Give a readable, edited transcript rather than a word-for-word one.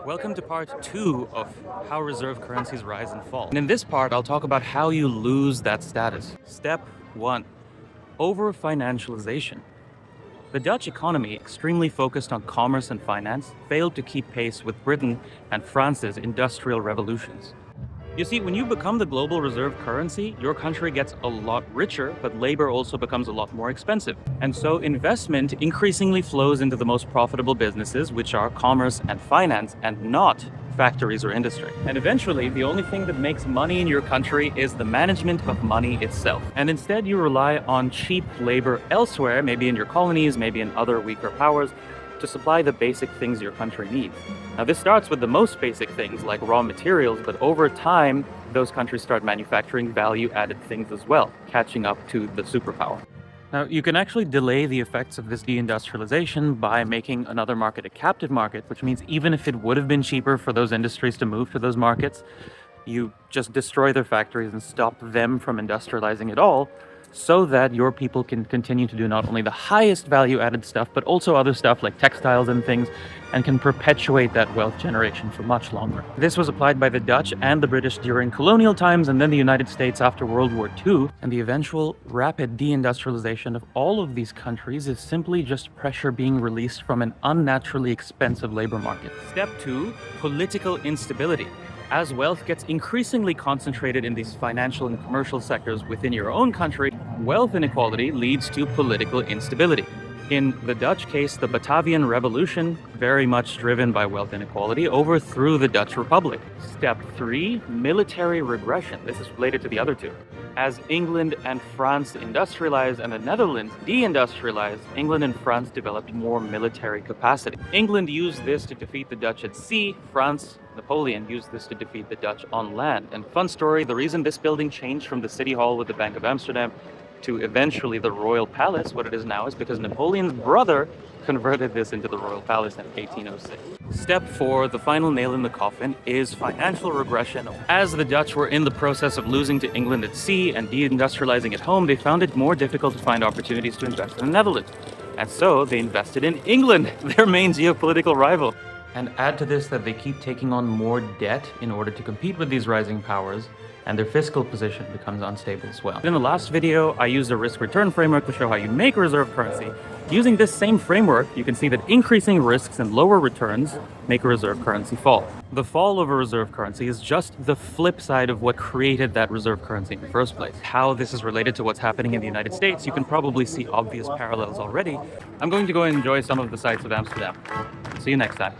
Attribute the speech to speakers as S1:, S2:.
S1: Welcome to part 2 of how reserve currencies rise and fall. And in this part, I'll talk about how you lose that status. Step 1. Over-financialization. The Dutch economy, extremely focused on commerce and finance, failed to keep pace with Britain and France's industrial revolutions. You see, when you become the global reserve currency, your country gets a lot richer, but labor also becomes a lot more expensive. And so investment increasingly flows into the most profitable businesses, which are commerce and finance, and not factories or industry. And eventually, the only thing that makes money in your country is the management of money itself. And instead, you rely on cheap labor elsewhere, maybe in your colonies, maybe in other weaker powers, to supply the basic things your country needs. Now, this starts with the most basic things like raw materials, but over time, those countries start manufacturing value-added things as well, catching up to the superpower. Now, you can actually delay the effects of this deindustrialization by making another market a captive market, which means even if it would have been cheaper for those industries to move to those markets, you just destroy their factories and stop them from industrializing at all, so that your people can continue to do not only the highest value-added stuff, but also other stuff like textiles and things, and can perpetuate that wealth generation for much longer. This was applied by the Dutch and the British during colonial times, and then the United States after World War II. And the eventual rapid deindustrialization of all of these countries is simply just pressure being released from an unnaturally expensive labor market. Step 2, political instability. As wealth gets increasingly concentrated in these financial and commercial sectors within your own country, wealth inequality leads to political instability. In the Dutch case, the Batavian Revolution, very much driven by wealth inequality, overthrew the Dutch Republic. Step 3, military regression. This is related to the other two. As England and France industrialized and the Netherlands deindustrialized, England and France developed more military capacity. England used this to defeat the Dutch at sea. France, Napoleon, used this to defeat the Dutch on land. And fun story, the reason this building changed from the City Hall with the Bank of Amsterdam to eventually the Royal Palace, what it is now, is because Napoleon's brother converted this into the Royal Palace in 1806. Step 4, the final nail in the coffin, is financial regression. As the Dutch were in the process of losing to England at sea and deindustrializing at home, they found it more difficult to find opportunities to invest in the Netherlands. And so they invested in England, their main geopolitical rival. And add to this that they keep taking on more debt in order to compete with these rising powers, and their fiscal position becomes unstable as well. In the last video, I used a risk-return framework to show how you make reserve currency. Using this same framework, you can see that increasing risks and lower returns make a reserve currency fall. The fall of a reserve currency is just the flip side of what created that reserve currency in the first place. How this is related to what's happening in the United States, you can probably see obvious parallels already. I'm going to go and enjoy some of the sights of Amsterdam. See you next time.